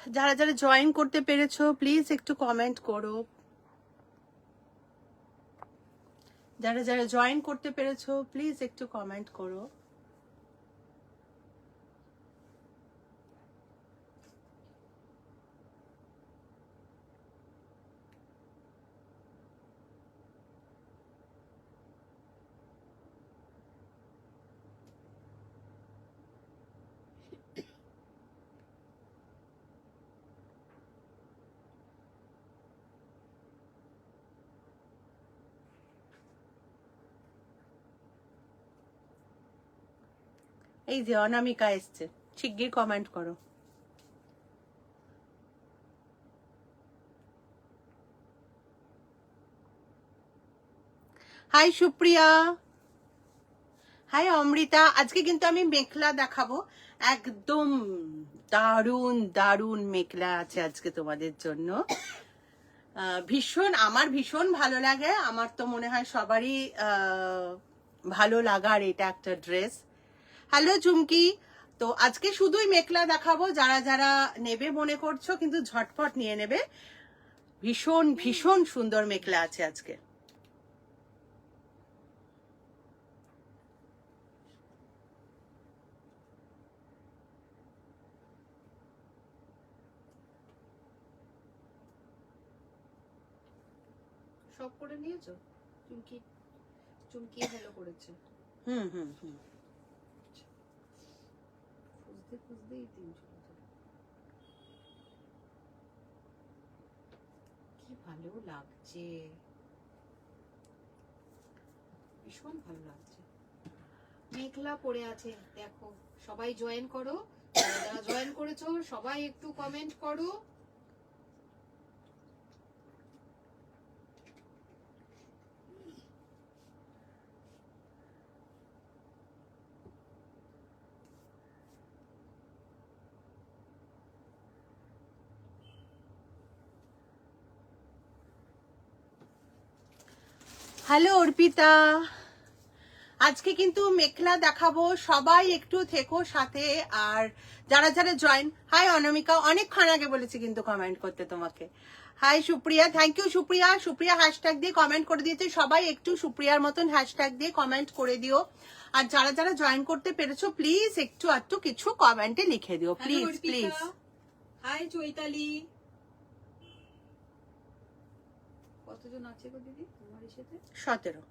যারা যারা জয়েন করতে পেরেছো প্লিজ একটু কমেন্ট করো। যারা যারা জয়েন করতে পেরেছো প্লিজ একটু কমেন্ট করো। এই যে অনামিকা এসছে, শিগগির কমেন্ট করো। Hi Supriya, hi Amrita. আজকে কিন্তু আমি মেখলা দেখাবো, একদম দারুন দারুন মেখলা আছে আজকে তোমাদের জন্য। ভীষণ, আমার ভীষণ ভালো লাগে, আমার তো মনে হয় সবারই ভালো লাগার এটা একটা ড্রেস। হ্যালো চুমকি, তো আজকে শুধুই মেখলা দেখাবো, যারা যারা নেবে মনে করছো কিন্তু ঝটপট নিয়ে নেবে। ভীষণ ভীষণ সুন্দর মেখলা আছে আজকে। সব করে নিয়েছো? চুমকি চুমকি ভালো করেছে। হুম হুম হুম। খুঁজতে খুঁজতেই 300 কি ভালো লাগছে, ভীষণ ভালো লাগছে। মেঘলা পড়ে আছে দেখো, সবাই জয়েন করো, যারা জয়েন করেছো সবাই একটু কমেন্ট করো। হ্যালো অর্পিতা, আজকে কিন্তু মেখলা দেখাবো, সবাই একটু থেকো সাথে। আর যারা যারা জয়েন, হাই অনামিকা, অনেকক্ষণ আগে বলেছি কিন্তু কমেন্ট করতে তোমাকে। Hi Supriya, thank you Supriya. Supriya hashtag দিয়ে কমেন্ট করে দিয়েছে, সবাই একটু সুপ্রিয়ার মতন হ্যাশট্যাগ দিয়ে কমেন্ট করে দিও। আর যারা যারা জয়েন করতে পেরেছো প্লিজ একটু একটু কিছু কমেন্টে লিখে দিও, প্লিজ প্লিজ। হাই চৈতালি, কতজন আছে গো দিদি তোমার সাথে? 17।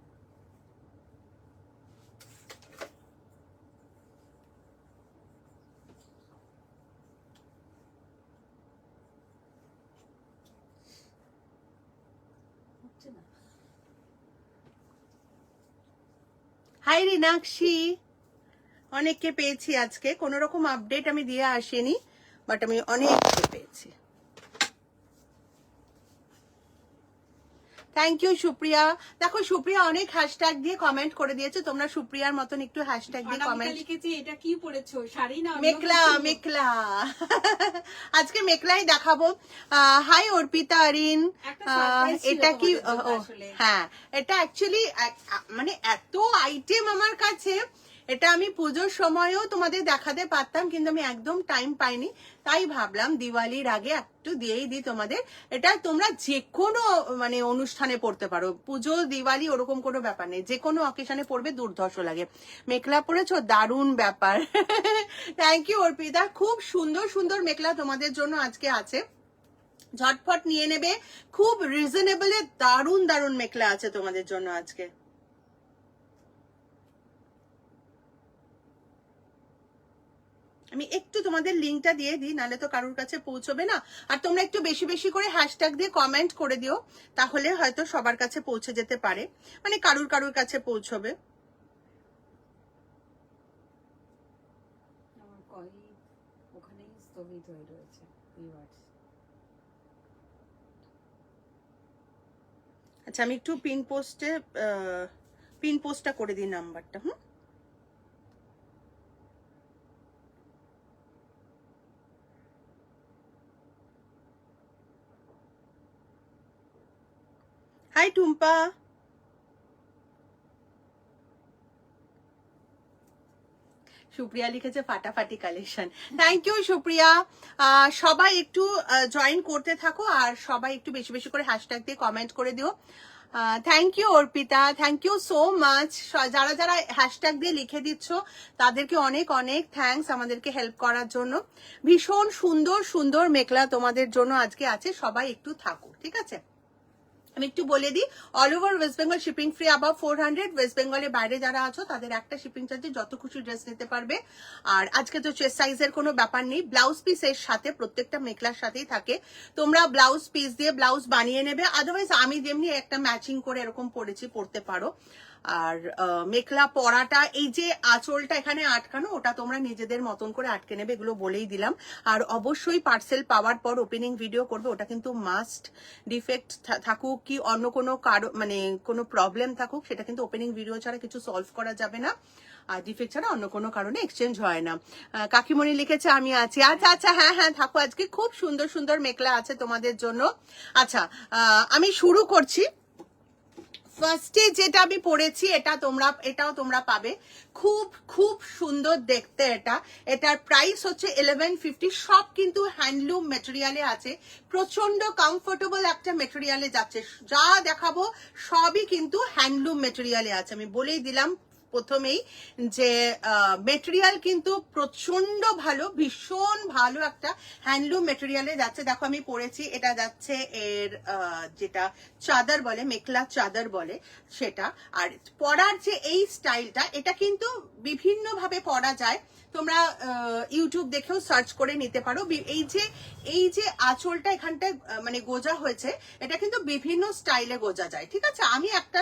হাই রিনাক্ষী, অনেককে পেয়েছি আজকে, কোনো রকম আপডেট আমি দিয়ে আসিনি, বাট আমি অনেককে পেয়েছি। Thank you Supriya. দেখো সুপ্রিয়া অনেক হ্যাশট্যাগ দিয়ে কমেন্ট করে দিয়েছে, তোমরা সুপ্রিয়ার মতন একটু হ্যাশট্যাগ দিয়ে কমেন্ট। লিখেছি এটা কি পড়েছো, শাড়ি না মেখলা? মেখলা আজকে মেখলাই দেখাবো। হাই অর্পিতা আরিন, এটা কি? হ্যাঁ, এটা অ্যাকচুয়ালি মানে এত আইটেম আমার কাছে, এটা আমি পুজোর সময়ও তোমাদের দেখাতে পারতাম, কিন্তু আমি একদম টাইম পাইনি, তাই ভাবলাম দিওয়ালির আগে একটু দিয়েই দিই তোমাদের। এটা তোমরা যে কোনো মানে অনুষ্ঠানে পড়তে পারো, পুজো দিওয়ালি ওরকম কোনো ব্যাপার নেই, যে কোনো অকেশনে পড়বে দুর্ধর্ষ লাগে। মেখলা পরেছো, দারুণ ব্যাপার। থ্যাংক ইউ অর্পিতা, খুব সুন্দর সুন্দর মেখলা তোমাদের জন্য আজকে আছে, ঝটফট নিয়ে নেবে। খুব রিজনেবলে দারুণ দারুণ মেখলা আছে তোমাদের জন্য আজকে। আমি একটু তোমাদের লিঙ্কটা দিয়ে দিই, নাহলে তো কারোর কাছে পৌঁছবে না। আর তোমরা একটু বেশি বেশি করে হ্যাশট্যাগ দিয়ে কমেন্ট করে দিও, তাহলে হয়তো সবার কাছে পৌঁছে যেতে পারে, মানে কারুর কারুর কাছে পৌঁছবে। ওখানেই স্থগিত হয়ে রয়েছে ভিউয়ার্স। আচ্ছা, আমি একটু পিন পোস্টটা করে দিই নাম্বারটা। হুম, হাই টুম্পা, সুপ্রিয়া লিখেছে ফাটাফাটি কালেকশন। Thank you Supriya. সবাই একটু জয়েন করতে থাকো আর সবাই একটু বেশি বেশি করে হ্যাশট্যাগ দিয়ে কমেন্ট করে দিও। Thank you Arpita, thank you so much. যারা যারা হ্যাশট্যাগ দিয়ে লিখে দিচ্ছ তাদেরকে অনেক অনেক থ্যাঙ্কস আমাদেরকে হেল্প করার জন্য। ভীষণ সুন্দর সুন্দর মেখলা তোমাদের জন্য আজকে আছে, সবাই একটু থাকো, ঠিক আছে? আমি একটু বলে দিই, all over West Bengal shipping free above 400। West বেঙ্গলের বাইরে যারা আছো তাদের একটা শিপিং চার্জে যত খুশি ড্রেস নিতে পারবে। আর আজকে তো চেস্ট সাইজের কোনো ব্যাপার নেই, ব্লাউজ পিস এর সাথে প্রত্যেকটা মেখলার সাথেই থাকে। তোমরা ব্লাউজ পিস দিয়ে ব্লাউজ বানিয়ে নেবে, আদারওয়াইজ আমি যেমনি একটা ম্যাচিং করে এরকম পরেছি পরতে পারো। আর মেখলা পরাটা, এই যে আঁচলটা এখানে আটকানো, ওটা তোমরা নিজেদের মতন করে আটকে নেবে, এগুলো বলেই দিলাম। আর অবশ্যই পার্সেল পাওয়ার পর ওপেনিং ভিডিও করবে, ওটা কিন্তু মাস্ট। ডিফেক্ট থাকুক কি অন্য কোনো মানে কোনো প্রবলেম থাকুক, সেটা কিন্তু ওপেনিং ভিডিও ছাড়া কিছু সলভ করা যাবে না। আর ডিফেক্ট ছাড়া অন্য কোনো কারণে এক্সচেঞ্জ হয় না। কাকিমণি লিখেছে আমি আছি। আচ্ছা আচ্ছা, হ্যাঁ হ্যাঁ থাকো, আজকে খুব সুন্দর সুন্দর মেখলা আছে তোমাদের জন্য। আচ্ছা, আমি শুরু করছি। ফার্স্টে যেটা আমি পরেছি এটাও তোমরা পাবে, খুব খুব সুন্দর দেখতে। এটার প্রাইস হচ্ছে 1150। সব কিন্তু হ্যান্ডলুম মেটেরিয়ালে আছে, প্রচন্ড কমফোর্টেবল একটা মেটেরিয়ালে যাচ্ছে। যা দেখাবো সবই কিন্তু হ্যান্ডলুম মেটেরিয়ালে আছে। আমি বলেই দিলাম প্রথমেই যে মেটেরিয়াল কিন্তু প্রচন্ড ভালো, ভীষণ ভালো একটা হ্যান্ডলুম মেটেরিয়ালে যাচ্ছে। দেখো আমি পরেছি, এটা যাচ্ছে এর যেটা চাদর বলে, মেখলা চাদর বলে সেটা। আর পরার যে এই স্টাইলটা, এটা কিন্তু বিভিন্ন ভাবে পরা যায়, তোমরা ইউটিউব দেখেও সার্চ করে নিতে পারো। এই যে আঁচলটা এখানটায় মানে গোজা হয়েছে, এটা কিন্তু বিভিন্ন স্টাইলে গোজা যায়, ঠিক আছে? আমি একটা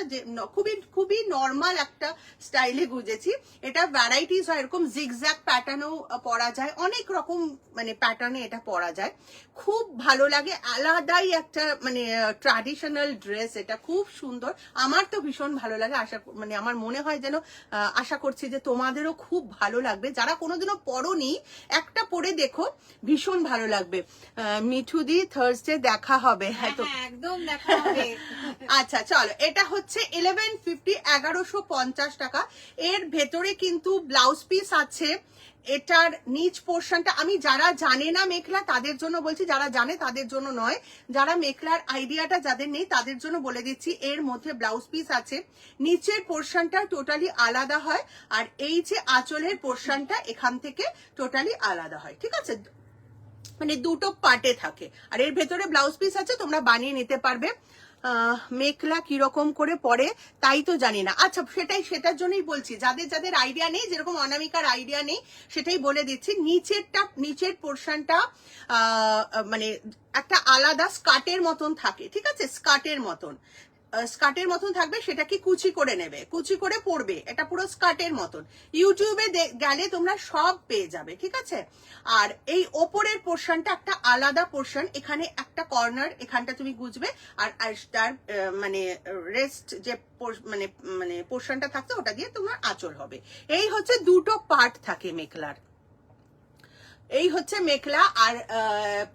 খুবই খুবই নর্মাল একটা স্টাইলে গুজেছি। এটা ভ্যারাইটিস হয়, এরকম জিগজ্যাগ প্যাটার্নও পরা যায়, অনেক রকম মানে প্যাটার্নে এটা পরা যায়, খুব ভালো লাগে। আলাদাই একটা মানে ট্র্যাডিশনাল ড্রেস, এটা খুব সুন্দর, আমার তো ভীষণ ভালো লাগে। মানে আমার মনে হয় যেন, আশা করছি যে তোমাদেরও খুব ভালো লাগবে। যারা কোনোদিনও পরনি, একটা পরে দেখো, ভীষণ ভালো লাগবে। মিঠুদি থার্সডে দেখা হবে, হ্যাঁ তো একদম দেখা হবে। আচ্ছা চলো, এটা হচ্ছে 1150, 1150 টাকা। এর ভেতরে কিন্তু ব্লাউজ পিস আছে। এটার নিচ পোর্শনটা, আমি যারা জানে না মেখলা তাদের জন্য বলছি, যারা জানে তাদের জন্য নয়, যারা মেখলার আইডিয়াটা যাদের নেই তাদের জন্য বলে দিচ্ছি। এর মধ্যে ব্লাউজ পিস আছে, নিচের পোর্শনটা টোটালি আলাদা হয়, আর এই যে আঁচলের পোর্শনটা এখান থেকে টোটালি আলাদা হয়, ঠিক আছে? মানে দুটো পার্টে থাকে। আর এর ভেতরে ব্লাউজ পিস আছে, তোমরা বানিয়ে নিতে পারবে। মেখলা কিরকম করে পরে তাই তো জানি না। আচ্ছা, সেটার জন্যই বলছি, যাদের যাদের আইডিয়া নেই, যেরকম অনামিকার আইডিয়া নেই, সেটাই বলে দিচ্ছি। নিচের পোর্শনটা মানে একটা আলাদা স্কার্টের মতন থাকে, ঠিক আছে? স্কার্টের মতন থাকবে, সেটাকে কুচি করে নেবে, কুচি করে পরবে, এটা পুরো স্কার্টের মতন। ইউটিউবে গেলে তোমরা সব পেয়ে যাবে, ঠিক আছে? আর এই ওপরের পোর্শনটা একটা আলাদা পোর্শন, এখানে একটা কর্নার, এখানটা তুমি গুজবে, আর তার মানে রেস্ট যে মানে মানে পোর্শনটা থাকছে ওটা দিয়ে তোমার আঁচল হবে। এই হচ্ছে দুটো পার্ট থাকে মেখলার, এই হচ্ছে মেখলা। আর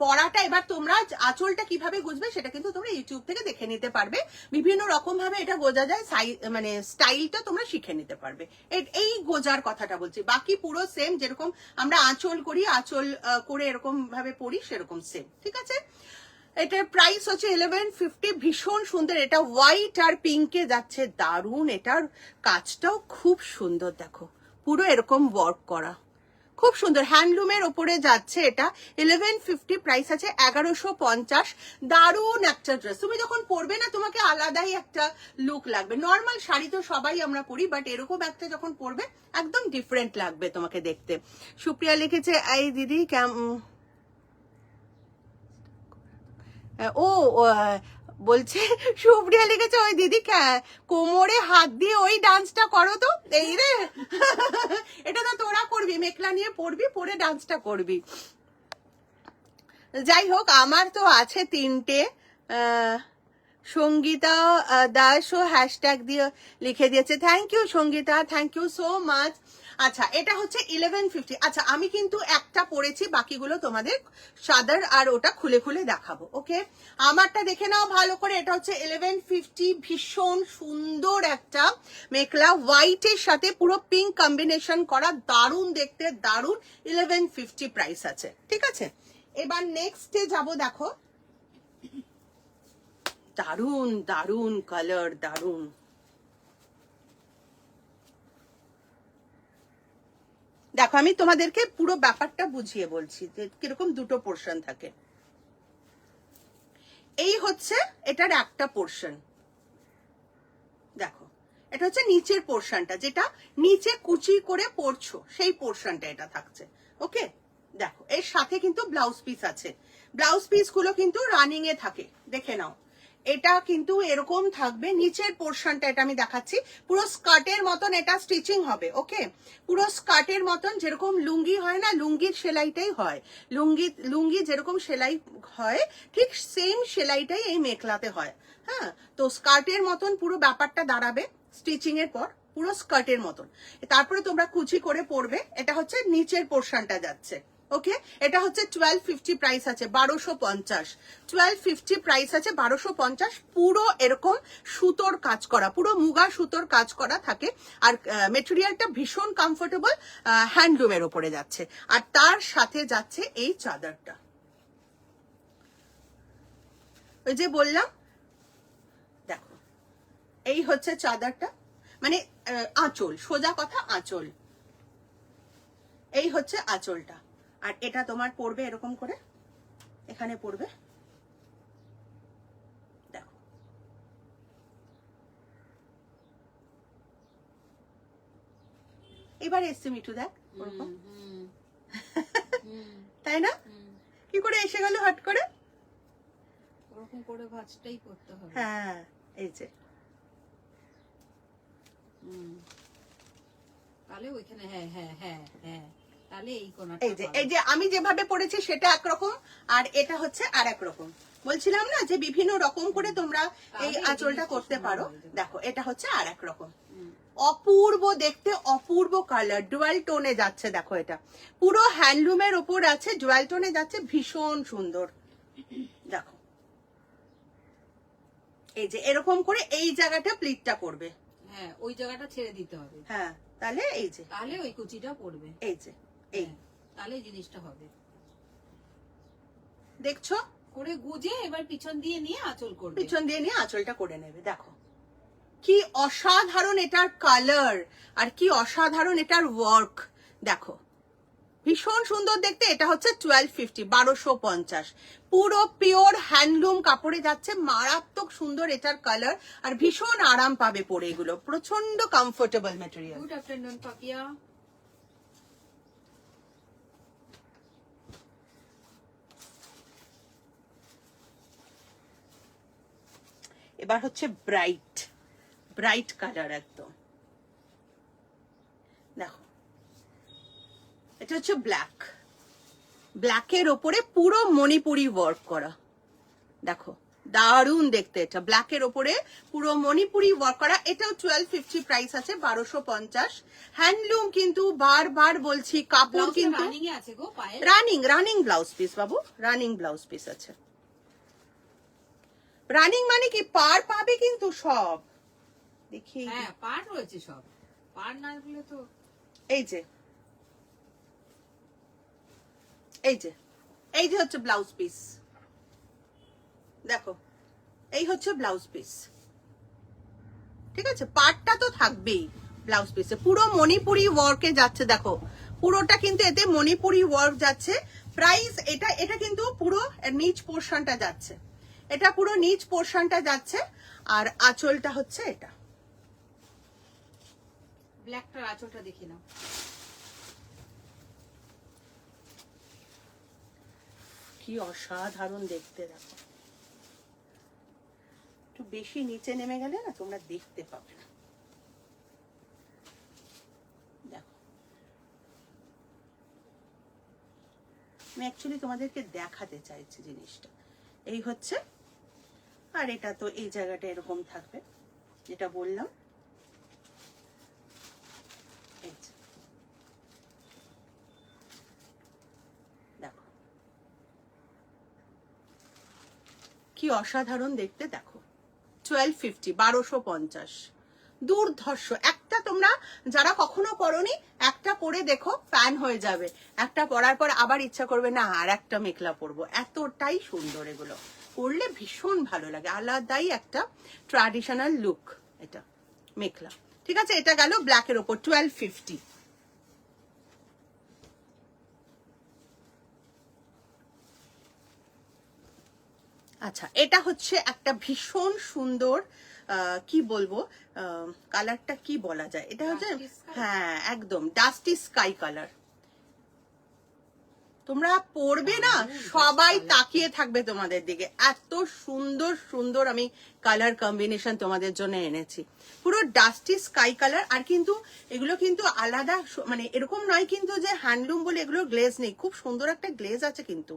পরাটা এবার তোমরা আঁচলটা কিভাবে গুজবে সেটা কিন্তু তোমরা ইউটিউব থেকে দেখে নিতে পারবে, বিভিন্ন রকম ভাবে এটা গোজা যায়, মানে স্টাইলটা তোমরা শিখে নিতে পারবে। এই গোজার কথাটা বলছি, বাকি পুরো সেম, যেরকম আমরা আঁচল করি, আঁচল করে এরকম ভাবে পরি, সেরকম সেম, ঠিক আছে? এটার প্রাইস হচ্ছে 1150, ভীষণ সুন্দর। এটা হোয়াইট আর পিঙ্কে যাচ্ছে, দারুন। এটার কাজটাও খুব সুন্দর, দেখো পুরো এরকম ওয়ার্ক করা, খুব সুন্দর, হ্যান্ডলুমের ওপরে যাচ্ছে। এটা 1150, প্রাইস আছে 1150। দারুন একটা ড্রেস, তুমি যখন পরবে না তোমাকে আলাদাই একটা লুক লাগবে। নর্মাল শাড়ি তো সবাই আমরা পরি, বাট এরকম একটা যখন পরবে একদম ডিফারেন্ট লাগবে তোমাকে দেখতে। সুপ্রিয়া লিখেছে, এই দিদি ও বলছে, সুপ্রিয়া লিখেছে, ওই দিদি কোমরে হাত দিয়ে ওই ডান্সটা করো তো। এই রে, এটা তো তোরা করবি, মেখলা নিয়ে পড়বি, পরে ডান্সটা করবি। যাই হোক, আমার তো আছে 3টে। সঙ্গীতা দাসও হ্যাশট্যাগ দিয়ে লিখে দিয়েছে, thank you Sangeeta, thank you so much. আচ্ছা এটা হচ্ছে 1150। আচ্ছা আমি কিন্তু একটা পরেছি, বাকিগুলো তোমাদের চাদর আর ওটা খুলে খুলে দেখাবো। ওকে, আমারটা দেখে নাও ভালো করে। এটা হচ্ছে 1150, ভীষণ সুন্দর একটা মেখলা, হোয়াইটের সাথে পুরো পিঙ্ক কম্বিনেশন করা, দারুণ দেখতে, দারুণ। 1150 প্রাইস আছে, ঠিক আছে। এবার নেক্সটে যাব, দেখো দারুণ দারুণ কালার, দারুণ। দেখো আমি তোমাদেরকে পুরো ব্যাপারটা বুঝিয়ে বলছি যে কিরকম দুটো পোর্শন থাকে। এই হচ্ছে এটার একটা পোর্শন, দেখো এটা হচ্ছে নিচের পোর্শনটা, যেটা নিচে কুচি করে পরছো সেই পোর্শনটা এটা থাকছে। ওকে, দেখো এর সাথে কিন্তু ব্লাউজ পিস আছে, ব্লাউজ পিস গুলো কিন্তু রানিং এ থাকে, দেখে নাও। এটা কিন্তু এরকম থাকবে নিচের পোর্শনটা, এটা আমি দেখাচ্ছি, পুরো স্কার্টের মতন এটা স্টিচিং হবে। ওকে, পুরো স্কার্টের মতন, যেরকম লুঙ্গি হয় না, লুঙ্গির সেলাইটাই হয়, লুঙ্গি যেরকম সেলাই হয় ঠিক সেম সেলাইটাই এই মেখলাতে হয়। হ্যাঁ, তো স্কার্টের মতন পুরো ব্যাপারটা দাঁড়াবে স্টিচিং এর পর, পুরো স্কার্টের মতন। তারপরে তোমরা কুচি করে পরবে। এটা হচ্ছে নিচের পোর্শনটা যাচ্ছে। ওকে, এটা হচ্ছে 1250 প্রাইস আছে, 1250। 1250 প্রাইস আছে, 1250। পুরো এরকম সুতোর কাজ করা, পুরো মুগা সুতোর কাজ করা থাকে, আর মেটেরিয়ালটা ভীষণ কমফোর্টেবল, হ্যান্ডলুমের ওপরে যাচ্ছে, আর তার সাথে যাচ্ছে এই চাদরটা। ওই যে বললাম, দেখো এই হচ্ছে চাদরটা, মানে আঁচল, সোজা কথা আঁচল, এই হচ্ছে আঁচলটা। আর এটা তোমার পড়বে এরকম করে, এখানে পড়বে, দেখো এবার এসছে মিঠু, দেখ ওরকম, তাই না? কি করে এসে গেল হট করে, ওরকম করে ভাঁজটাই করতে হবে। হ্যাঁ এই যে, তাহলে ওইখানে, হ্যাঁ হ্যাঁ হ্যাঁ হ্যাঁ, তাহলে এই কোণাটা, এই যে আমি যেভাবে পড়েছি সেটা একরকম, আর এটা হচ্ছে আর এক রকম। বলছিলাম না যে বিভিন্ন রকম করে তোমরা এই আঁচলটা করতে পারো। দেখো এটা হচ্ছে আর এক রকম, অপূর্ব দেখতে, অপূর্ব কালার, ডুয়াল টোনে যাচ্ছে। দেখো এটা পুরো হ্যান্ডলুমের ওপর আছে, ডুয়াল টোনে যাচ্ছে, ভীষণ সুন্দর। দেখো এই যে এরকম করে এই জায়গাটা প্লিটটা করবে, হ্যাঁ ওই জায়গাটা ছেড়ে দিতে হবে। হ্যাঁ, তাহলে এই যে, তাহলে ওই কুচিটা পড়বে, এই যে, এই তাহলে এই জিনিসটা হবে। দেখছো করে গুজে এবার পিছন দিয়ে নিয়ে আঁচল করবে, পিছন দিয়ে নিয়ে আঁচলটা করে নেবে। দেখো কি অসাধারণ এটার কালার, আর কি অসাধারণ এটার ওয়ার্ক, দেখো ভীষণ সুন্দর দেখতে। এটা হচ্ছে 1250, 1250, পুরো পিওর হ্যান্ডলুম কাপড়ে যাচ্ছে, মারাত্মক সুন্দর এটার কালার, আর ভীষণ আরাম পাবে পরে, এগুলো প্রচন্ড comfortable material. Good afternoon Papiya. এবার হচ্ছে ব্রাইট ব্রাইট কালার একদম, দেখো এটা হচ্ছে ব্ল্যাক, ব্ল্যাকের ওপরে পুরো মণিপুরি ওয়ার্ক করা, দেখো দারুণ দেখতে। এটা ব্ল্যাকের ওপরে পুরো মণিপুরি ওয়ার্ক করা, এটাও 1250 প্রাইস আছে, 1250। হ্যান্ডলুম কিন্তু বারবার বলছি, কাপড় কিন্তু রানিং ব্লাউজ পিস বাবু, রানিং ব্লাউজ পিস আছে। রানিং মানে কি পার পাবে কিন্তু সব, দেখি হ্যাঁ পার রয়েছে সব, পার না হলে তো। এই যে, এই যে, এই যে হচ্ছে ব্লাউজ পিস, দেখো এই হচ্ছে ব্লাউজ পিস, ঠিক আছে। পাটটা তো থাকবেই ব্লাউজ পিসে, পুরো মণিপুরি ওয়ার্কে যাচ্ছে, দেখো পুরোটা কিন্তু এতে মণিপুরি ওয়ার্ক যাচ্ছে। প্রাইস এটা, এটা কিন্তু পুরো নিচ পোর্শনটা যাচ্ছে, এটা পুরো নিচ পোর্শনটা যাচ্ছে, আর আঁচলটা হচ্ছে এটা। ব্ল্যাকটার আঁচলটা দেখি নাও, কি অসাধারণ দেখতে, দেখো একটু বেশি নিচে নেমে গেলে না তোমরা দেখতে পাবে না, দেখো আমি অ্যাকচুয়ালি তোমাদেরকে দেখাতে চাইছি জিনিসটা। এই হচ্ছে, আর এটা তো এই জায়গাটা এরকম থাকবে, যেটা বললাম। এই যে কি অসাধারণ দেখতে, দেখো 1250, 1250, দুর্ধর্ষ। একটা তোমরা যারা কখনো পরোনি একটা পরে দেখো, ফ্যান হয়ে যাবে। একটা পরার পর আবার ইচ্ছা করবে না আর একটা মেখলা পরবো, এতটাই সুন্দর। এগুলো পরলে ভীষণ ভালো লাগে, আলাদাই একটা ট্র্যাডিশনাল লুক এটা মেখলা। ঠিক আছে, এটা গেল ব্ল্যাকের ওপর 1250। আচ্ছা, এটা হচ্ছে একটা ভীষণ সুন্দর, কি বলবো, কালারটা কি বলা যায়, এটা হচ্ছে, হ্যাঁ একদম ডাস্টি স্কাই কালার। তোমরা পরবে না সবাই তাকিয়ে থাকবে তোমাদের দিকে, এত সুন্দর সুন্দর আমি কালার কম্বিনেশন তোমাদের জন্য এনেছি। পুরো ডাস্টি স্কাই কালার। আর কিন্তু এগুলো কিন্তু আলাদা, মানে এরকম নয় কিন্তু যে হ্যান্ডলুম বলে এগুলো গ্লেজ নেই, খুব সুন্দর একটা গ্লেজ আছে কিন্তু,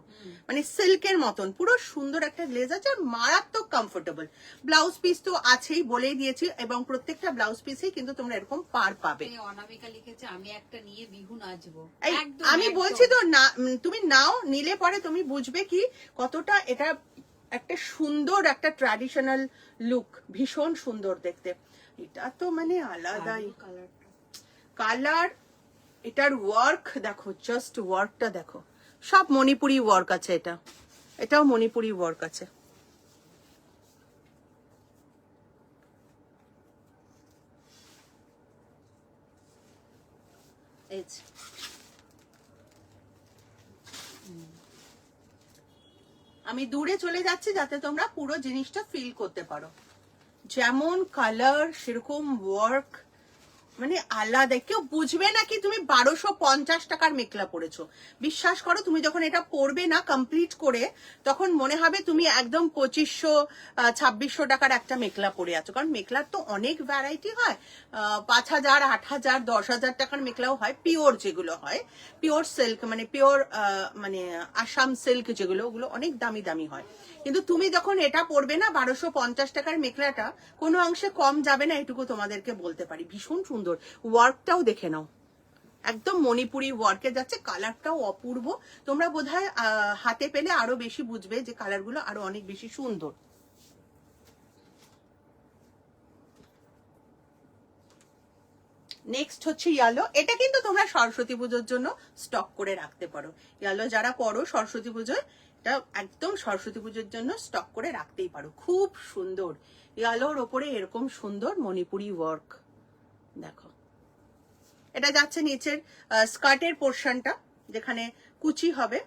মানে সিল্কের মতন পুরো সুন্দর একটা গ্লেজ আছে, আর মারাত্মক কমফোর্টেবল। ব্লাউজ পিস তো আছেই, বলেই দিয়েছি, এবং প্রত্যেকটা ব্লাউজ পিসেই কিন্তু তোমরা এরকম পার পাবে। অনামিকা লিখেছে আমি একটা নিয়ে বিহু নাচবো। আমি বলছি তো না, তুমি নাও, নিলে পরে তুমি বুঝবে কি কতটা এটা একটা সুন্দর একটা ট্র্যাডিশনাল লুক, ভীষণ সুন্দর দেখতে। এটা তো মানে আলাদাই কালার। এটার ওয়ার্ক দেখো, জাস্ট ওয়ার্কটা দেখো, সব মণিপুরি ওয়ার্ক আছে। এটাও মণিপুরি ওয়ার্ক আছে। আমি দূরে চলে যাচ্ছি যাতে তোমরা পুরো জিনিসটা ফিল করতে পারো। যেমন কালার সেরকম ওয়ার্ক, মানে আলাদা। কেউ বুঝবে না কি তুমি 1250 টাকার মেখলা পরেছো। বিশ্বাস করো, তুমি যখন এটা পরবে না কমপ্লিট করে, তখন মনে হবে তুমি একদম 2500-2600 টাকার একটা মেখলা পরে আছো। কারণ মেখলার তো অনেক ভ্যারাইটি হয়, 5000, 8000, 10,000 টাকার মেখলাও হয়, পিওর যেগুলো হয়, পিওর সিল্ক, মানে পিওর মানে আসাম সিল্ক যেগুলো, ওগুলো অনেক দামি দামি হয়। কিন্তু তুমি যখন এটা পরবে না, 1250 টাকার মেখলাটা কোনো অংশে কম যাবে না, এটুকু তোমাদেরকে বলতে পারি। ভীষণ সুন্দর, ওয়ার্কটাও দেখে নাও, একদম মণিপুরি ওয়ার্কে যাচ্ছে, কালারটাও অপূর্ব। তোমরা বোধহয় হাতে পেলে আরো বেশি বুঝবে যে কালারগুলো আরো অনেক বেশি সুন্দর। নেক্সট হচ্ছে ইয়েলো। এটা কিন্তু তোমরা সরস্বতী পুজোর জন্য স্টক করে রাখতে পারো। ইয়েলো যারা পরো সরস্বতী পুজোয়, এটা একদম সরস্বতী পুজোর জন্য স্টক করে রাখতেই পারো। খুব সুন্দর, ইয়েলোর ওপরে এরকম সুন্দর মণিপুরি ওয়ার্ক দেখো। এটা যাচ্ছে নিচের স্কার্টের পোর্শনটা, যেখানে কুচি হবে,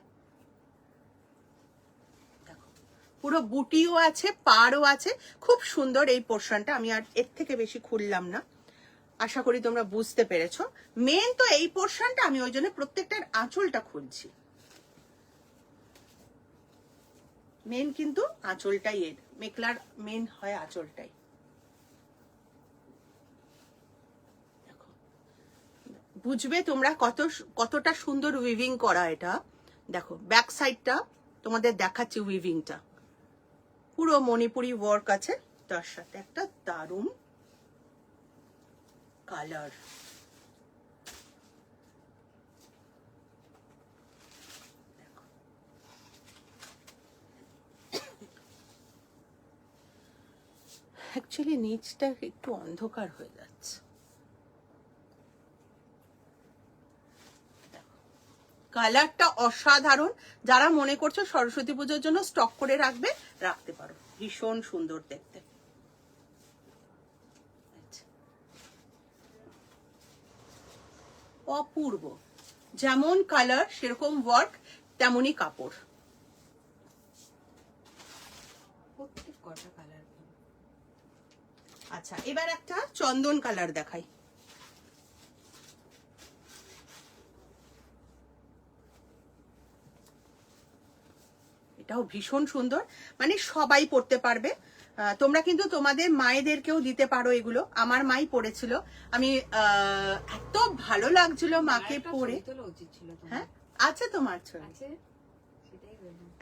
দেখো পুরো বুটিও আছে, পাড়ও আছে, খুব সুন্দর এই পোর্শনটা। আমি আর এর থেকে বেশি খুললাম না, আশা করি তোমরা বুঝতে পেরেছো। মেন তো এই পোর্শনটা, আমি ওই জন্য প্রত্যেকটার আঁচলটা খুলছি। মেন কিন্তু আঁচলটাই, এর মেখলার মেন হয় আঁচলটাই। বুঝবে তোমরা কতটা সুন্দর উইভিং করা এটা। দেখো ব্যাক সাইডটা তোমাদের দেখাচ্ছি, উইভিংটা পুরো মণিপুরি ওয়ার্ক আছে, তার সাথে একটা দারুণ কালার। অ্যাকচুয়ালি নিচটা একটু অন্ধকার হয়ে যাচ্ছে। কালারটা অসাধারণ। যারা মনে করছো সরস্বতী পুজোর জন্য স্টক করে রাখবে, রাখতে পারো, ভীষণ সুন্দর দেখতে। অপূর্ব, যেমন কালার সেরকম ওয়ার্ক, তেমনই কাপড়। আচ্ছা, এবার একটা চন্দন কালার দেখাই। এটাও ভীষণ সুন্দর, মানে সবাই পরতে পারবে। তোমরা কিন্তু তোমাদের মায়েদেরকেও দিতে পারো এগুলো। আমার মাই পরেছিল, আমি এত ভালো লাগছিল মাকে পরে। হ্যাঁ আছে তোমার ছবি,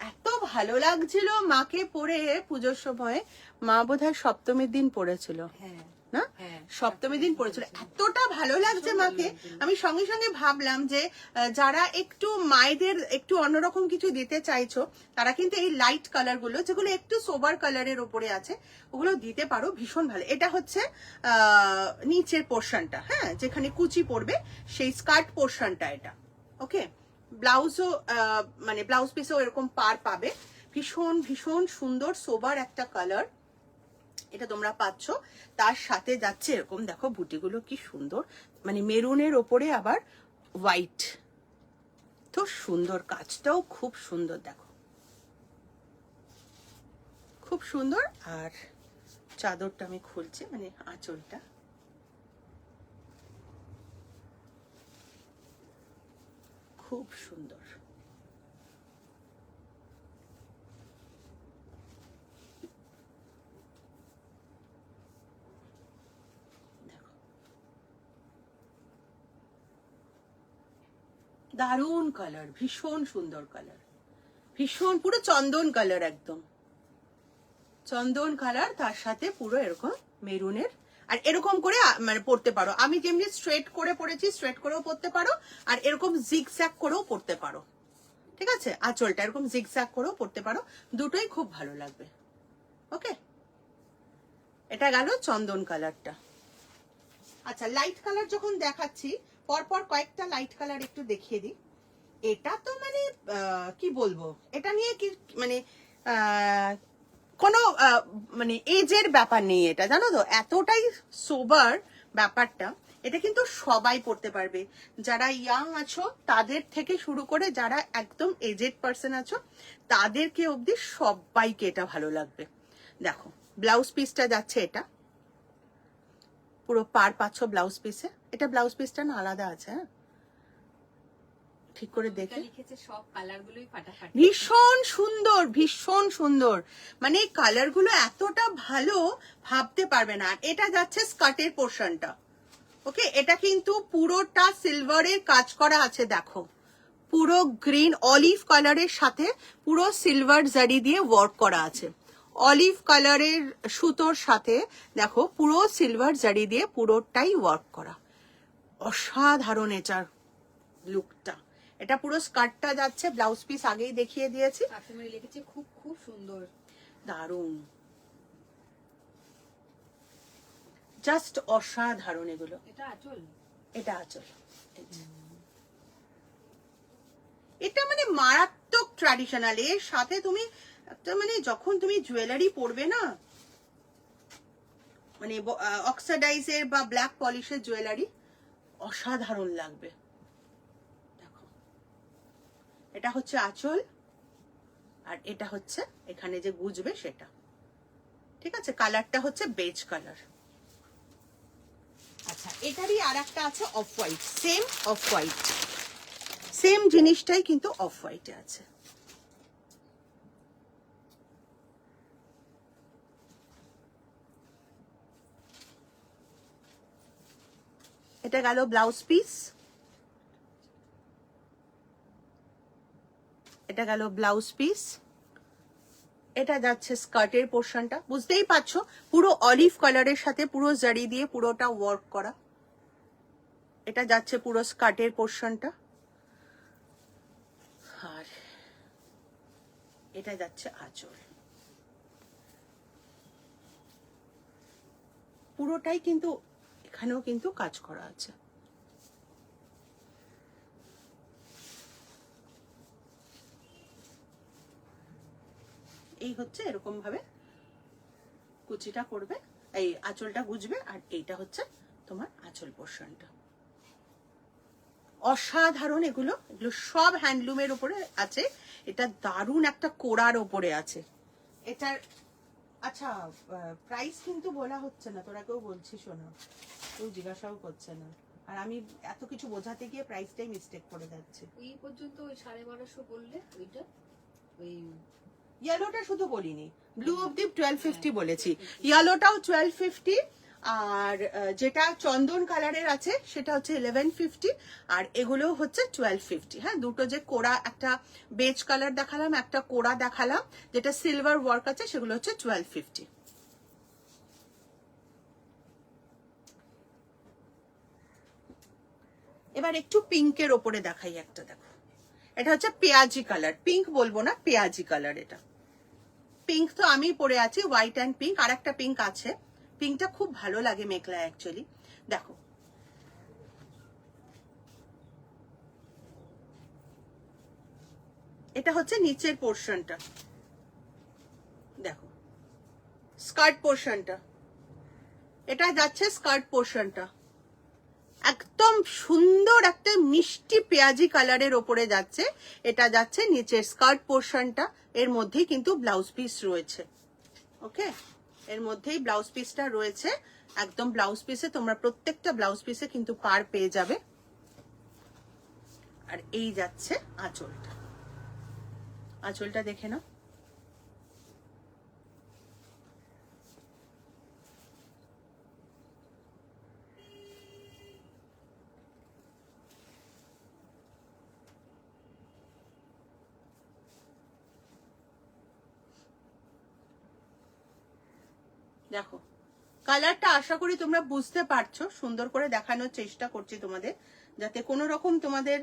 এত ভালো লাগছিল মাকে পরে পুজোর সময়। মা বোধহয় সপ্তমীর দিন পরেছিল, না সপ্তমী দিন পড়েছিল, এতটা ভালো লাগছে মাকে। আমি সঙ্গে সঙ্গে ভাবলাম যে যারা একটু মায়েদের একটু অন্যরকম কিছু দিতে চাইছো তারা কিন্তু এই লাইট কালার গুলো যেগুলো একটু সোবার কালারের উপরে আছে ওগুলো দিতে পারো, ভীষণ ভালো। এটা হচ্ছে নিচের পোর্শনটা, হ্যাঁ, যেখানে কুচি পড়বে সেই স্কার্ট পোর্শনটা এটা। ওকে, ব্লাউজও মানে ব্লাউজ পিসও এরকম পার পাবে, ভীষণ ভীষণ সুন্দর সোবার একটা কালার এটা তোমরা পাচ্ছ। তার সাথে যাচ্ছে এরকম দেখো বুটিগুলো কি সুন্দর, মানে মেরুনের ওপরে আবার হোয়াইট, তো সুন্দর, কাজটাও খুব সুন্দর, দেখো খুব সুন্দর। আর চাদরটা আমি খুলছি, মানে আঁচলটা খুব সুন্দর। দারুণ কালার, ভীষণ সুন্দর কালার, ভীষণ পুরো চন্দন কালার, একদম চন্দন কালার, তার সাথে পুরো এরকম মেরুনের। আর এরকম করে মানে পরতে পারো, আমি যেমনি স্ট্রেট করে পরেছি স্ট্রেট করেও পরতে পারো, আর এরকম জিগজ্যাগ করেও পরতে পারো, ঠিক আছে, আঁচলটা এরকম জিগজ্যাগ করেও পরতে পারো, দুটোই খুব ভালো লাগবে। ওকে, এটা গেল চন্দন কালারটা। আচ্ছা, লাইট কালার যখন দেখাচ্ছি পরপর কয়েকটা লাইট কালার একটু দেখিয়ে দিই। এটা তো মানে কি বলবো, এটা নিয়ে কি মানে কোনো মানে এজের ব্যাপার নেই, এটা জানো তো, এতটাই সোবার ব্যাপারটা। এটা কিন্তু সবাই পড়তে পারবে, যারা ইয়াং আছো তাদের থেকে শুরু করে যারা একদম এজেড পার্সন আছো তাদেরকে অবধি সবাইকে এটা ভালো লাগবে। দেখো ব্লাউজ পিসটা যাচ্ছে, এটা পুরো পার পাচ্ছ ব্লাউজ পিসে। এটা ব্লাউজ পিসটা না আলাদা আছে, হ্যাঁ ঠিক করে দেখে, সব কালারগুলোই ফাটাফাটি, ভীষণ সুন্দর, ভীষণ সুন্দর, মানে এই কালার গুলো এতটা ভালো ভাবতে পারবে না। এটা যাচ্ছে স্কার্টের পোর্শনটা। ওকে, এটা কিন্তু পুরোটা সিলভারের কাজ করা আছে, দেখো পুরো গ্রিন অলিভ কালারের সাথে পুরো সিলভার জারি দিয়ে ওয়ার্ক করা আছে। অলিভ কালারের সুতোর সাথে দেখো পুরো সিলভার জারি দিয়ে পুরোটাই ওয়ার্ক করা, অসাধারণ এটার লুকটা। এটা পুরো স্কার্টটা যাচ্ছে, ব্লাউজ পিস আগেই দেখিয়ে দিয়েছি, লিখেছে খুব খুব সুন্দর, দারুণ, জাস্ট অসাধারণ এগুলো। এটা আঁচল, এটা আঁচল, এটা মানে মারাত্মক ট্র্যাডিশনাল। এর সাথে তুমি একটা মানে যখন তুমি জুয়েলারি পরবে না, মানে অক্সিডাইজের বা ব্ল্যাক পলিশের জুয়েলারি, অসাধারণ লাগবে। দেখো এটা হচ্ছে আঁচল, আর এটা হচ্ছে এখানে যে গুজবে সেটা, ঠিক আছে। কালারটা হচ্ছে বেজ কালার। আচ্ছা, এটারই আর একটা আছে off white, same off white, same জিনিসটাই কিন্তু অফ হোয়াইটে আছে। এটা গেল ব্লাউজ পিস, এটা গেল ব্লাউজ পিস। এটা যাচ্ছে স্কার্টের পোর্শনটা, বুঝতেই পারছো পুরো অলিভ কালারের সাথে পুরো জারি দিয়ে পুরোটা ওয়ার্ক করা। এটা যাচ্ছে পুরো স্কার্টের পোর্শনটা, আর এটা যাচ্ছে আঁচল। পুরোটাই কিন্তু এখানেও কিন্তু কাজ করা আছে। এই হচ্ছে এরকম ভাবে কুচিটা করবে, এই আঁচলটা গুজবে, আর এইটা হচ্ছে তোমার আঁচল পোর্শনটা। অসাধারণ এগুলো, এগুলো সব হ্যান্ডলুমের উপরে আছে। এটা দারুণ একটা কোড়ার ওপরে আছে এটার। আচ্ছা, প্রাইস কিন্তু বলা হচ্ছে না, তোরা কেউ বলছিস না, কেউ জিজ্ঞাসাও করছে না, আর আমি এত কিছু বোঝাতে গিয়ে প্রাইসটাই মিস্টেক করে যাচ্ছে। এই পর্যন্ত ওই 1250 বললে, ওইটা ওই ইয়েলোটা শুধু বলিনি, ব্লু অব্দি 1250 বলেছি, ইয়েলোটাও 1250, আর যেটা চন্দন কালারের আছে সেটা হচ্ছে 1150, আর এগুলো হচ্ছে 1250। হ্যাঁ, দুটো যে কোড়া, একটা বেজ কালার দেখালাম, একটা কোড়া দেখালাম, যেটা সিলভার ওয়ার্ক আছে, সেগুলো হচ্ছে 1250। এবার একটু পিঙ্কের ওপরে দেখাই একটা, দেখো এটা হচ্ছে পেঁয়াজি কালার, পিঙ্ক বলবো না, পেঁয়াজি কালার। এটা পিঙ্ক তো আমি পরে আছি, হোয়াইট অ্যান্ড পিঙ্ক, আর একটা পিঙ্ক আছে। পিঙ্কটা খুব ভালো লাগে মেখলায় অ্যাকচুয়ালি। দেখো এটা হচ্ছে নিচের পোর্শনটা, দেখো স্কার্ট পোর্শনটা, এটা যাচ্ছে স্কার্ট পোর্শনটা, একদম সুন্দর একটা মিষ্টি পেঁয়াজি কালারের ওপরে যাচ্ছে। এটা যাচ্ছে নিচের স্কার্ট পোর্শনটা, এর মধ্যেই কিন্তু ব্লাউজ পিস রয়েছে। ওকে, এর মধ্যেই ব্লাউজ পিসটা রয়েছে, একদম ব্লাউজ পিসে তোমরা প্রত্যেকটা ব্লাউজ পিসে কিন্তু পার পেয়ে যাবে। আর এই যাচ্ছে আঁচলটা, আঁচলটা দেখে নাও। দেখো কালারটা আশা করি তোমরা বুঝতে পারছো, সুন্দর করে দেখানোর চেষ্টা করছি তোমাদের, যাতে কোনো রকম তোমাদের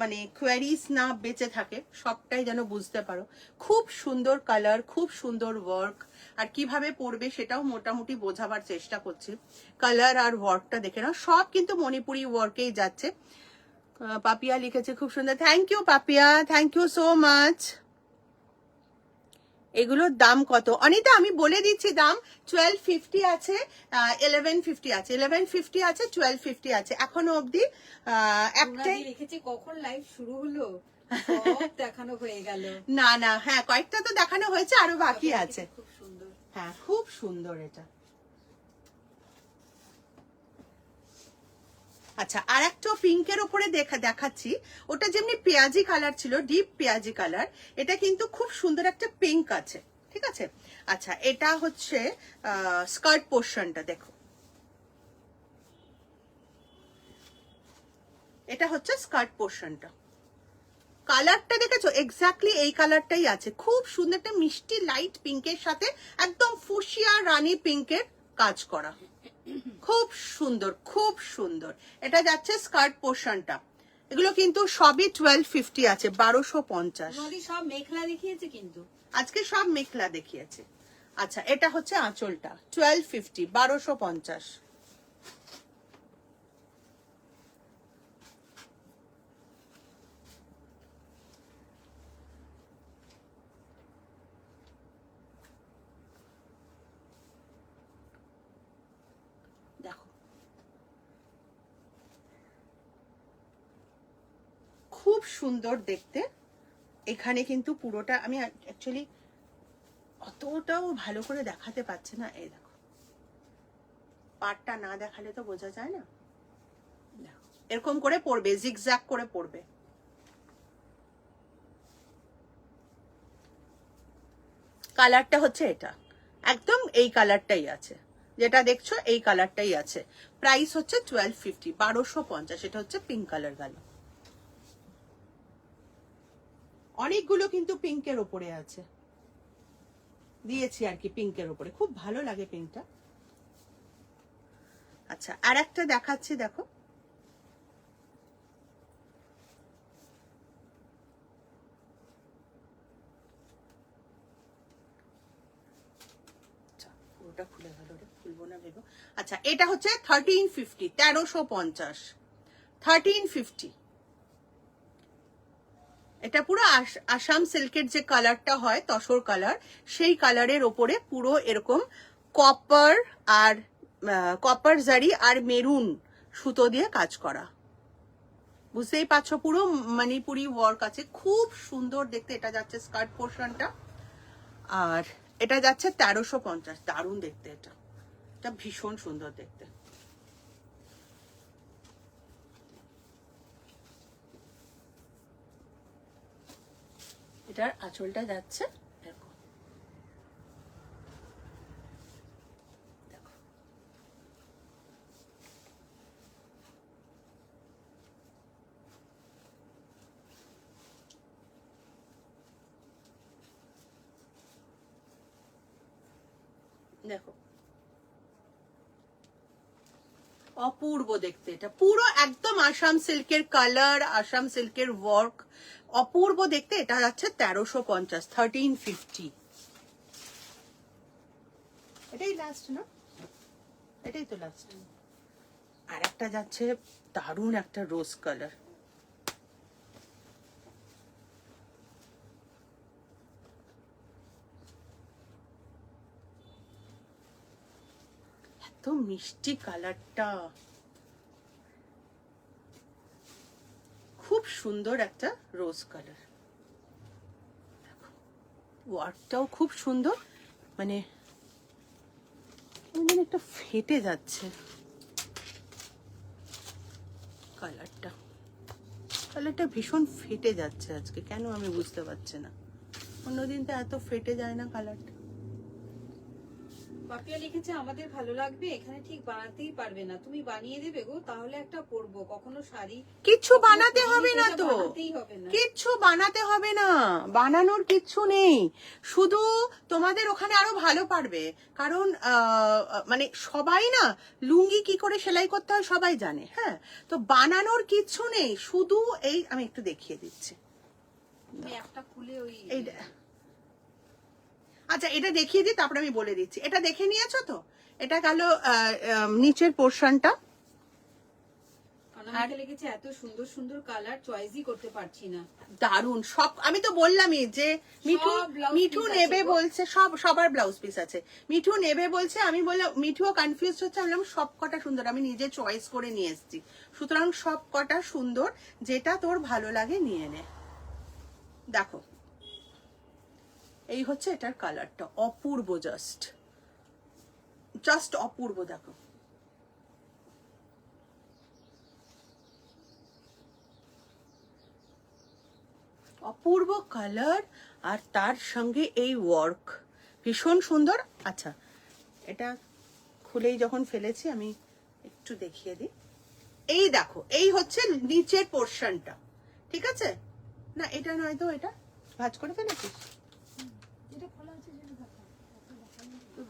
মানে কোয়ারিজ না বেঁচে থাকে, সবটাই যেন বুঝতে পারো। খুব সুন্দর কালার, খুব সুন্দর ওয়ার্ক, আর কিভাবে পরবে সেটাও মোটামুটি বোঝাবার চেষ্টা করছি। কালার আর ওয়ার্কটা দেখে নাও, সব কিন্তু মণিপুরি ওয়ার্কেই যাচ্ছে। পাপিয়া লিখেছে খুব সুন্দর, thank you Papiya, thank you so much. এগুলোর দাম কত অনিতা? আমি বলে দিচ্ছি দাম, 1250 আছে, 1150 আছে, 1150 আছে, 1250 আছে, এখনো অবধি একটাই লিখেছে কখন লাইভ শুরু হলো, সব দেখানো হয়ে গেল। না না, হ্যাঁ কয়েকটা তো দেখানো হয়েছে, আরো বাকি আছে। খুব সুন্দর, হ্যাঁ খুব সুন্দর এটা। আচ্ছা, আর একটা পিঙ্কের উপরে দেখাচ্ছি, ওটা যেমনি পেঁয়াজি কালার ছিল, ডিপ পেঁয়াজি কালার, এটা কিন্তু খুব সুন্দর একটা পিঙ্ক আছে, ঠিক আছে। আচ্ছা, এটা হচ্ছে স্কার্ট পোর্শনটা, দেখো এটা হচ্ছে স্কার্ট পোর্শনটা। কালারটা দেখেছো, এক্স্যাক্টলি এই কালারটাই আছে, খুব সুন্দর একটা মিষ্টি লাইট পিঙ্কের সাথে একদম ফুসিয়া রানী পিঙ্কের কাজ করা, খুব সুন্দর, খুব সুন্দর। এটা যাচ্ছে স্কার্ট পোর্শনটা। এগুলো কিন্তু সবই 1250 আছে, 1250। সব মেখলা দেখিয়েছে কিন্তু, আজকে সব মেখলা দেখিয়েছে। আচ্ছা, এটা হচ্ছে আঁচলটা, 1250, 1250। দেখো খুব সুন্দর দেখতে। এখানে কিন্তু পুরোটা আমি অ্যাকচুয়ালি অতটাও ভালো করে দেখাতে পারছি না, এই দেখো পাটটা না দেখালে তো বোঝা যায় না। দেখো এরকম করে পড়বে, জিগজ্যাগ করে পড়বে। কালারটা হচ্ছে এটা, একদম এই কালারটাই আছে, যেটা দেখছো এই কালারটাই আছে। প্রাইস হচ্ছে 1250, 1250। এটা হচ্ছে পিঙ্ক কালার গেল। অনেকগুলো কিন্তু পিঙ্কের ওপরে আছে, দিয়েছি আর কি পিঙ্কের ওপরে, খুব ভালো লাগে পিঙ্কটা। আচ্ছা, আর একটা দেখাচ্ছি, দেখো পুরোটা খুলে গেল রে, খুলবো না ভেবো। আচ্ছা, এটা হচ্ছে 1350, 1350, 1350। এটা পুরো আসাম সিল্কের যে কালারটা হয়, তসর কালার, সেই কালারের ওপরে পুরো এরকম কপার আর কপার জারি আর মেরুন সুতো দিয়ে কাজ করা, বুঝতেই পারছো, পুরো মণিপুরি ওয়ার্ক আছে, খুব সুন্দর দেখতে। এটা যাচ্ছে স্কার্ট পোর্শনটা, আর এটা যাচ্ছে 1350। দারুণ দেখতে, এটা এটা ভীষণ সুন্দর দেখতে। এটার আঁচলটা যাচ্ছে এরকম, দেখো দেখো অপূর্ব দেখতে, এটা পুরো একদম আসাম সিল্কের কালার, আসাম সিল্কের ওয়ার্ক, অপূর্ব দেখতে। এটা যাচ্ছে 1350, 1350। এটাই লাস্ট না, এটাই তো লাস্ট। আর একটা যাচ্ছে দারুণ একটা রোজ কালার, এত মিষ্টি কালারটা, খুব সুন্দর একটা রোজ কালার। ওয়ার্কটাও খুব সুন্দর, মানে একটা ফেটে যাচ্ছে কালারটা, কালারটা ভীষণ ফেটে যাচ্ছে আজকে, কেন আমি বুঝতে পারছি না। অন্যদিন তো এত ফেটে যায় না কালারটা। পাপিয়া লিখেছে আমাদের ভালো লাগবে, এখানে ঠিক বানাতেই পারবে না, তুমি বানিয়ে দেবে গো, তাহলে একটা পরবো। কখনো শাড়ি কিচ্ছু বানাতে হবে না তো, বানাতেই হবে না, কিচ্ছু বানাতে হবে না, বানানোর কিচ্ছু নেই। শুধু তোমাদের ওখানে আরো ভালো পারবে, কারণ মানে সবাই না লুঙ্গি কি করে সেলাই করতে হয় সবাই জানে। হ্যাঁ, তো বানানোর কিচ্ছু নেই, শুধু এই আমি একটু দেখিয়ে দিচ্ছি। তুমি একটা খুলে ওই এইটা, আচ্ছা এটা দেখিয়ে দিই, তারপরে আমি বলে দিচ্ছি। এটা দেখে নিয়েছো তো, এটা গেল নিচের পোর্শনটা। আর লিখেছে এত সুন্দর সুন্দর কালার চয়েসই করতে পারছি না, দারুন সব। আমি তো বললামই যে মিঠু নেবে বলছে, সবার ব্লাউজ পিস আছে। মিঠু নেবে বলছে, আমি বললাম, মিঠুও কনফিউজ হচ্ছে, আমি বললাম সব কটা সুন্দর, আমি নিজে চয়েস করে নিয়ে এসেছি, সুতরাং সব কটা সুন্দর, যেটা তোর ভালো লাগে নিয়ে নে। দেখো এই হচ্ছে এটার কালারটা, অপূর্ব, জাস্ট অপূর্ব। দেখো অপূর্ব কালার, আর তার সঙ্গে এই ওয়ার্ক ভীষণ সুন্দর। আচ্ছা এটা খুলেই যখন ফেলেছি আমি একটু দেখিয়ে দিই। এই দেখো, এই হচ্ছে নিচের পোর্শনটা, ঠিক আছে না? এটা নয় তো, এটা ভাঁজ করে ফেলেছিস,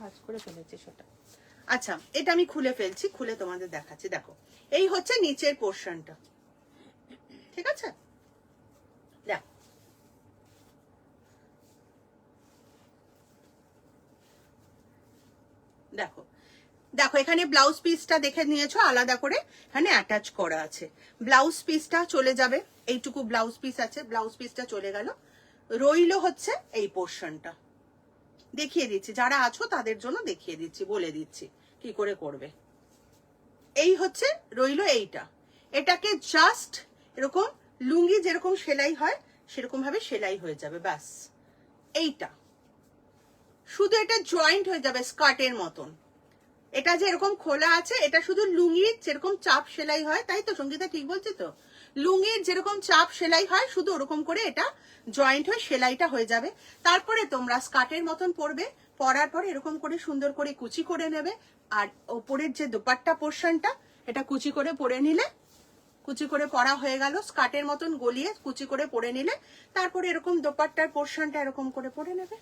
ভাঁজ করে ফেলেছিস ওটা। আচ্ছা এটা আমি খুলে ফেলছি, খুলে তোমাদের দেখাচ্ছি। দেখো এই হচ্ছে নিচের পোর্শনটা, ঠিক আছে? দেখো দেখো দেখো, এখানে ব্লাউজ পিসটা দেখে নিয়েছো আলাদা করে, এখানে অ্যাটাচ করা আছে। ব্লাউজ পিসটা চলে যাবে, এইটুকু ব্লাউজ পিস আছে, ব্লাউজ পিসটা চলে গেল। রইলো হচ্ছে এই পোর্শনটা, দেখিয়ে দিচ্ছি, যারা আছো তাদের জন্য দেখিয়ে দিচ্ছি, বলে দিচ্ছি কি করে করবে। এই হচ্ছে রইলো এইটা, এটাকে জাস্ট এরকম লুঙ্গি যেরকম সেলাই হয় সেরকম ভাবে সেলাই হয়ে যাবে, ব্যাস। এইটা শুধু এটা জয়েন্ট হয়ে যাবে স্কার্টের মতন। এটা যে এরকম খোলা আছে, এটা শুধু লুঙ্গির যেরকম চাপ সেলাই হয়, তাই তো সঙ্গীতা ঠিক বলছি তো? লুঙ্গির যেরকম চাপ সেলাই হয় শুধু ওরকম করে এটা জয়েন্ট হয়ে সেলাইটা হয়ে যাবে। তারপরে তোমরা স্কার্টের মতন পরবে, পরার পরে এরকম করে সুন্দর করে কুচি করে নেবে। আর ওপরের যে দোপাট্টা পোর্শনটা, এটা কুচি করে পরে নিলে, কুচি করে পরা হয়ে গেল, স্কার্টের মতন গলিয়ে কুচি করে পরে নিলে, তারপরে এরকম দোপাট্টার পোর্শনটা এরকম করে পরে নেবে,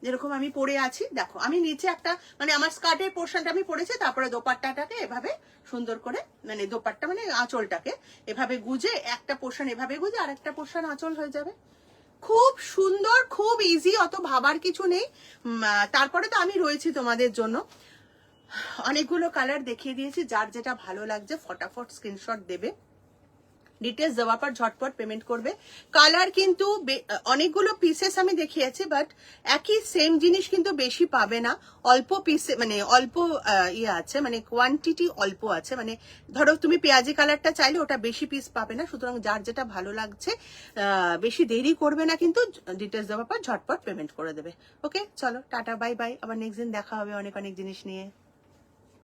যেরকম আমি পরে আছি। দেখো আমি নিচে একটা, মানে আমার স্কার্টের পোর্শনটা আমি পরেছি, তারপরে দোপাট্টাটাকে এভাবে সুন্দর করে, মানে দোপাট্টা মানে আঁচলটাকে এভাবে গুজে, একটা পোর্শন এভাবে গুজে আর একটা পোর্শন আঁচল হয়ে যাবে। খুব সুন্দর, খুব ইজি, অত ভাবার কিছু নেই। তারপরে তো আমি রয়েছি তোমাদের জন্য। অনেকগুলো কালার দেখিয়ে দিয়েছি, যার যেটা ভালো লাগছে ফটাফট স্ক্রিনশট দেবে, ডিটেলস দেওয়ার পর ঝটপট পেমেন্ট করবে। কালার কিন্তু অনেকগুলো পিসেস আমি দেখিয়েছি, বাট একই সেম জিনিস কিন্তু বেশি পাবে না, অল্প পিসে, মানে অল্প ইয়ে আছে, মানে কোয়ান্টিটি অল্প আছে। মানে ধরো তুমি পেঁয়াজি কালারটা চাইলে ওটা বেশি পিস পাবে না, সুতরাং যার যেটা ভালো লাগছে বেশি দেরি করবে না, কিন্তু ডিটেলস দেওয়ার পর ঝটপট পেমেন্ট করে দেবে। ওকে চলো টাটা, বাই বাই, আবার নেক্সট দিন দেখা হবে অনেক অনেক জিনিস নিয়ে।